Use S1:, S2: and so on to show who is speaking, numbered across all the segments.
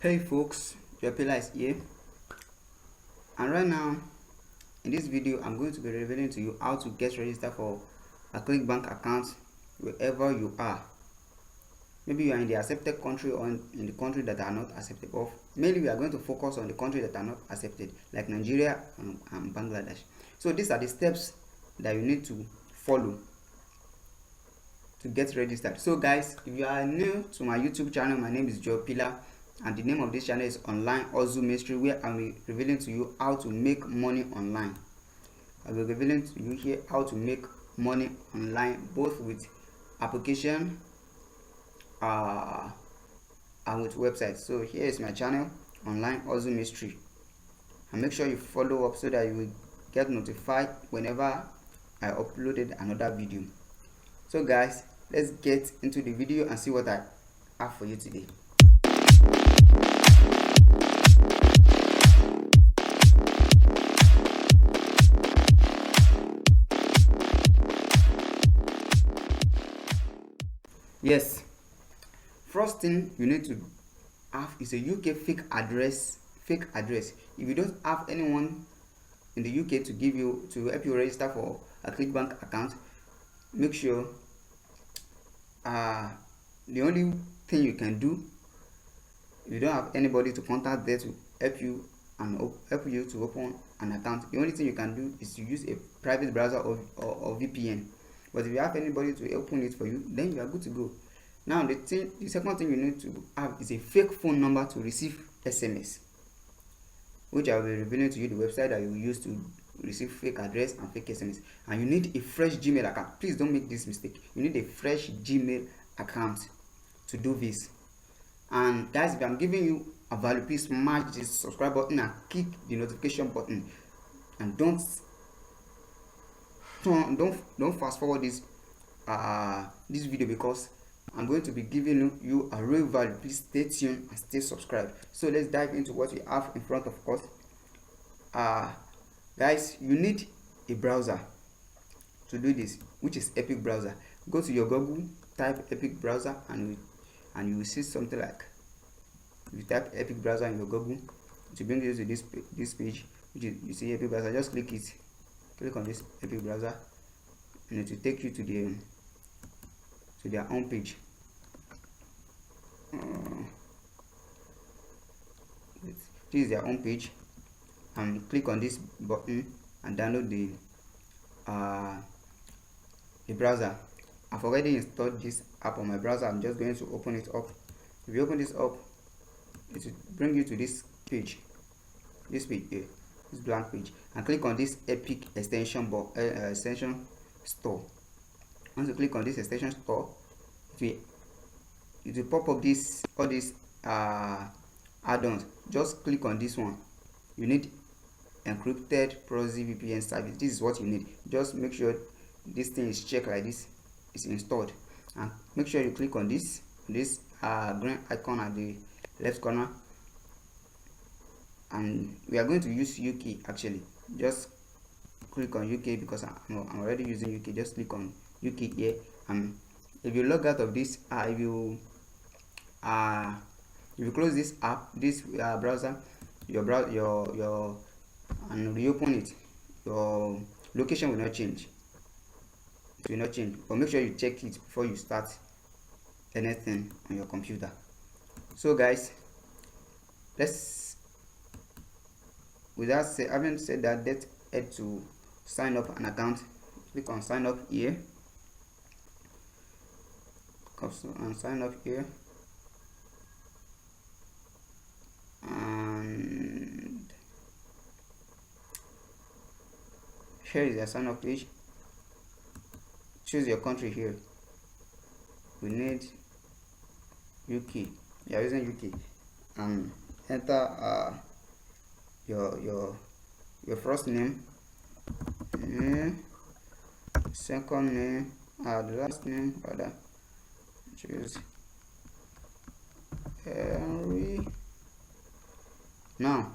S1: Hey folks, Jopila is here, and right now in this video I'm going to be revealing to you how to get registered for a Clickbank account wherever you are. Maybe you are in the accepted country or in the country that are not accepted. But mainly we are going to focus on the country that are not accepted, like Nigeria and Bangladesh. So these are the steps that you need to follow to get registered. So guys, if you are new to my YouTube channel, my name is Jopila, and the name of this channel is Online Hustle Mystery, where I'm revealing to you how to make money online. I'll be revealing to you here how to make money online, both with application and with websites. So here is my channel, Online Hustle Mystery, and make sure you follow up so that you will get notified whenever I uploaded another video. So guys, let's get into the video and see what I have for you today. Yes, first thing you need to have is a UK fake address. If you don't have anyone in the UK to help you register for a Clickbank account, make sure the only thing you can do, if you don't have anybody to contact there to help you to open an account, the only thing you can do is to use a private browser or VPN. But if you have anybody to open it for you, then you are good to go. Now the second thing you need to have is a fake phone number to receive SMS, which I will be revealing to you the website that you will use to receive fake address and fake SMS. And you need a fresh Gmail account. Please don't make this mistake. You need a fresh Gmail account to do this. And guys, if I'm giving you a value, please smash this subscribe button and click the notification button, and don't fast forward this video, because I'm going to be giving you a real value. Please stay tuned and stay subscribed. So let's dive into what we have in front of us. Guys, you need a browser to do this, which is Epic Browser. Go to your Google, type Epic Browser, and you will see something like, if you type Epic Browser in your Google, it will bring you to this page, which is, you see Epic Browser. Just click on this Epic Browser, and it will take you to their home page. This is their home page, and click on this button and download the browser. I've already installed this app on my browser. I'm just going to open it up. If you open this up, it will bring you to this page, this blank page, and click on this Epic extension store. Once you click on this extension store, it will pop up all these add-ons. Just click on this one. You need encrypted proxy VPN service. This is what you need. Just make sure this thing is checked like this, is installed, and make sure you click on this green icon at the left corner. And we are going to use UK. Actually, just click on UK because I'm already using UK. Just click on UK here, and if you log out of this, if you close this app, this browser, and reopen it, your location will not change. It will not change, but make sure you check it before you start anything on your computer. So guys, having said that, let's head to sign up an account. Click on sign up here, and sign up here, and here is the sign up page. Choose your country here. We need UK. You are using UK, and enter your first name, second name, the last name, rather. Choose Henry. Now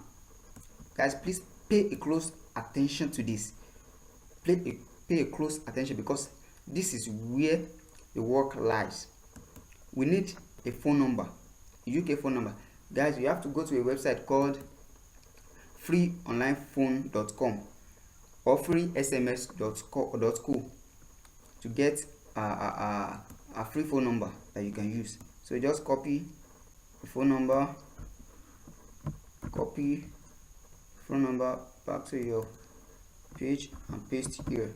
S1: guys, please pay a close attention to this. Pay a close attention, because this is where the work lies. We need a phone number, a UK phone number. Guys, you have to go to a website called freeonlinephone.com or freesms.co to get a free phone number that you can use. So just copy the phone number, back to your page and paste here.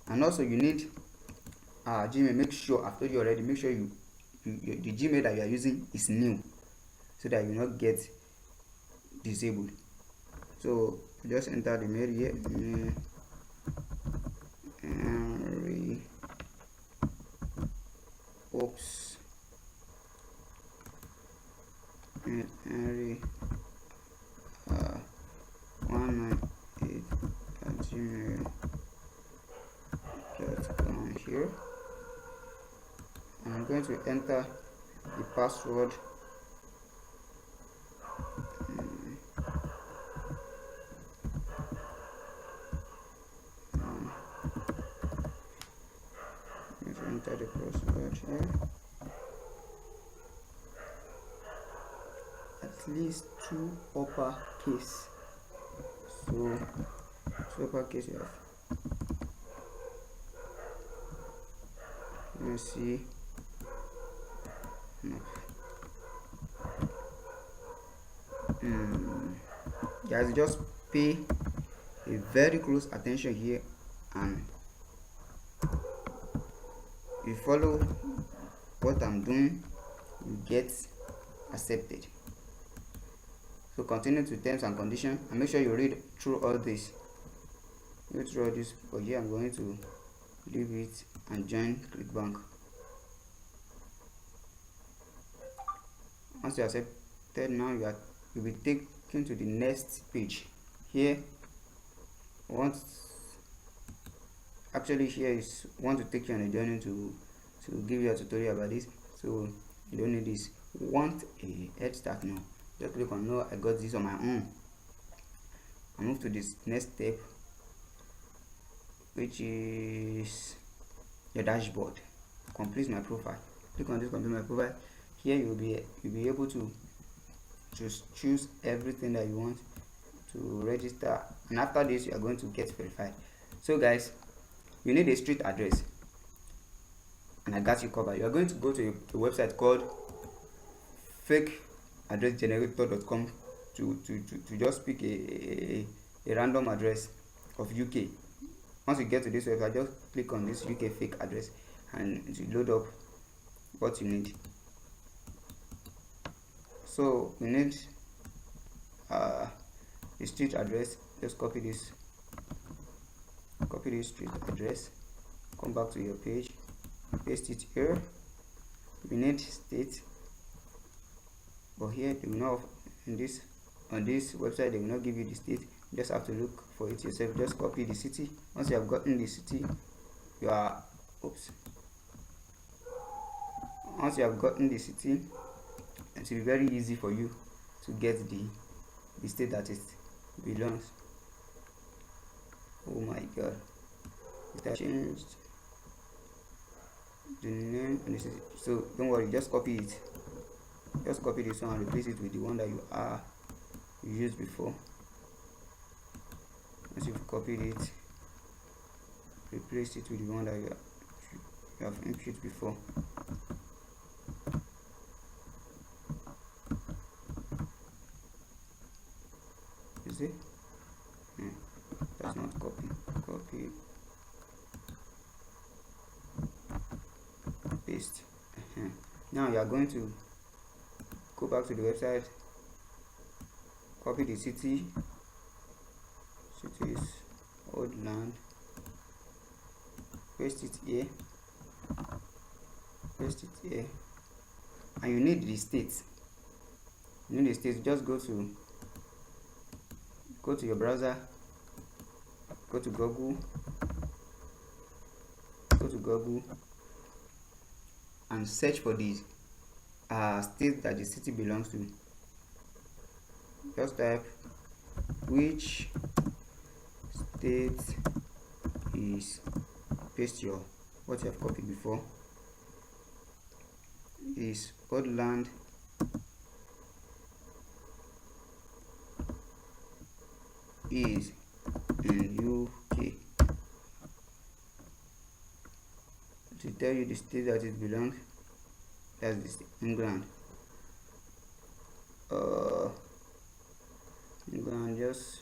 S1: And also you need Gmail. Make sure, I've told you already, make sure the Gmail that you are using is new, so that you will not get disabled. So just enter the mail here. Henry oops Henry 198 at gmail.com here. I'm going to enter the password. Enter the password here. At least 2 uppercase. So 2 uppercase you have. Let me see. No. Guys, just pay a very close attention here, and you follow what I'm doing, you get accepted. So continue to terms and conditions, and make sure you read through all this. But here I'm going to leave it and join Clickbank. Once you accepted, now you'll be taken to the next page. Here want to take you on a journey to give you a tutorial about this. So you don't need this. Want a head start now? Just click on no, I got this on my own. I move to this next step, which is your dashboard. Complete my profile. Click on this, complete my profile. Here you'll be able to just choose everything that you want to register, and after this you are going to get verified. So guys, you need a street address, and I got you covered. You are going to go to a website called fakeaddressgenerator.com to just pick a random address of UK. Once you get to this website, just click on this UK fake address and it will load up what you need. So we need a street address. Just copy this street address, come back to your page, paste it here. We need state, but here they will not, on this website they will not give you the state. You just have to look for it yourself. Just copy the city. Once you have gotten the city, once you have gotten the city, it will be very easy for you to get the state that it belongs. Oh my god, it has changed the name and the city. So don't worry, just copy it. Just copy this one and replace it with the one that you used before. Once you've copied it, replace it with the one that you have input before. You see? That's not copy. Paste. Now you are going to go back to the website, copy the city. City is Oldland. Paste it here. And you need the state. Just go to your browser, go to Google, and search for the state that the city belongs to. Just type which state is, paste your what you have copied before, is Oldland is in UK. To tell you the state that it belongs, that's this England. England, just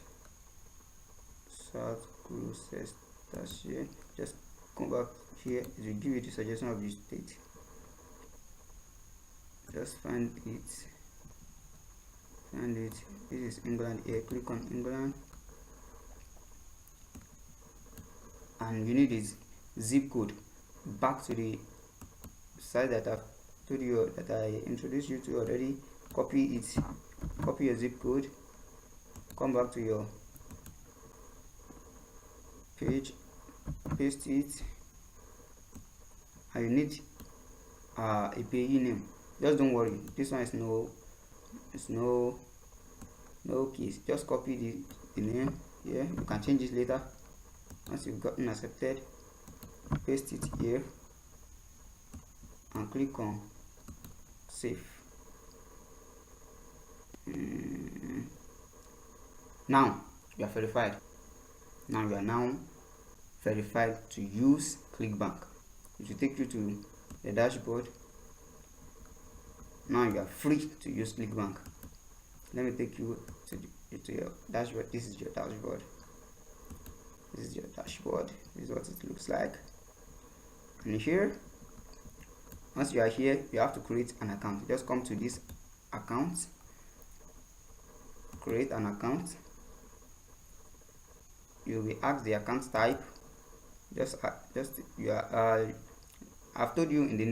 S1: South Gloucestershire. Just come back here, it will give you the suggestion of the state. Just find it. This is England here. Click on England, and you need this zip code. Back to the site that I've told you, that I introduced you to already. Copy it, copy your zip code, come back to your page, paste it, and you need a payee name. Just don't worry, this one is no case. Just copy the name here. You can change it later once you've gotten accepted. Paste it here and click on save. Now you are verified. Now you are verified to use Clickbank. It will take you to the dashboard. Now you are free to use Clickbank. Let me take you to your dashboard. This is your dashboard. This is your dashboard. This is what it looks like. And here, once you are here, you have to create an account. Just come to this account, create an account. You will ask the account type. I've told you in the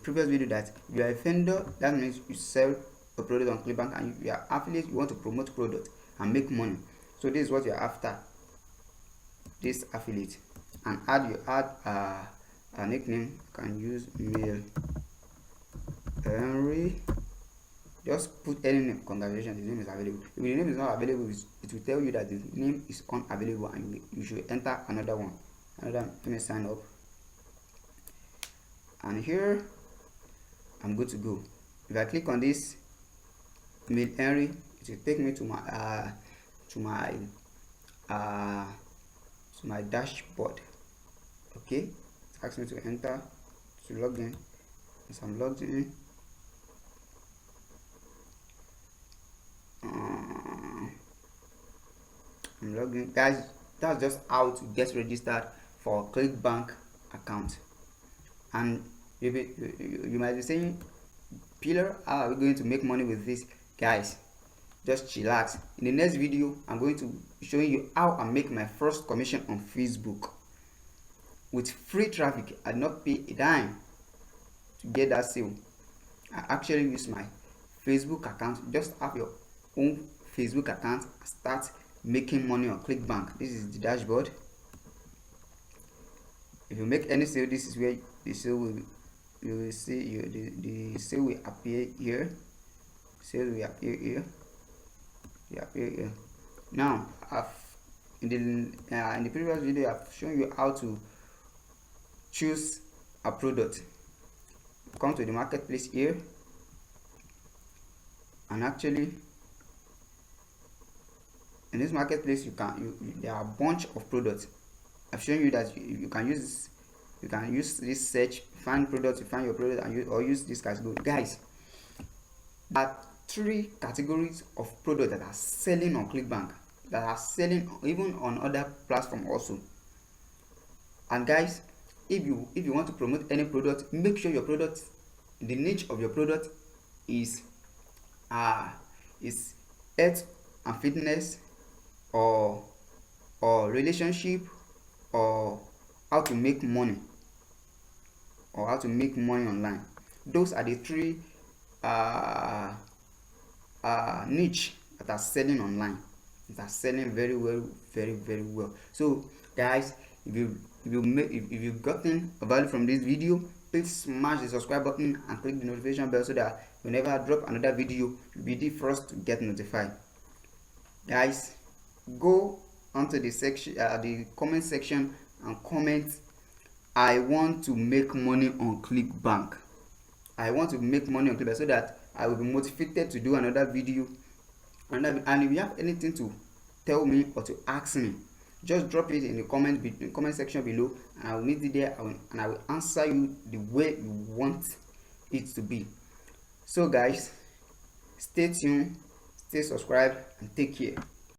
S1: previous video that you are a vendor. That means you sell a product on Clickbank, and you are affiliate. You want to promote product and make money. So this is what you are after. This affiliate, and add a nickname. You can use mail Henry. Just put any name. Congratulations, the name is available. If the name is not available, it will tell you that the name is unavailable, and you should enter another one. Let me sign up, and here I'm good to go. If I click on this mail Henry, it will take me to my dashboard. Okay, it asks me to enter, to log in. Once I'm logged in, I'm logged in. Guys, that's just how to get registered for Clickbank account. And you might be saying, Pillar, how are we going to make money with this? Guys, just chillax. In the next video, I'm going to be showing you how I make my first commission on Facebook with free traffic. I did not pay a dime to get that sale. I actually use my Facebook account. Just have your own Facebook account and start making money on Clickbank. This is the dashboard. If you make any sale, this is where the sale will, you will see the sale will appear here. Sale will appear here. Now, in the previous video, I've shown you how to choose a product. Come to the marketplace here, and actually in this marketplace there are a bunch of products. I've shown you that you can use this search, find products, you find your product, and use this category. Guys, there are 3 categories of products that are selling on Clickbank, that are selling even on other platforms also. And guys, if you want to promote any product, make sure your product, the niche of your product is health and fitness, or relationship, or how to make money, online. Those are the 3 niche that are selling online, that are selling very well, very well. So guys, if you've gotten value from this video, please smash the subscribe button and click the notification bell so that whenever I drop another video, you'll be the first to get notified. Guys, go onto the section, the comment section, and comment, I want to make money on Clickbank. I want to make money on Clickbank, so that I will be motivated to do another video. And if you have anything to tell me or to ask me, just drop it in the comment section below, and I will meet you there, and I will answer you the way you want it to be. So guys, stay tuned, stay subscribed, and take care.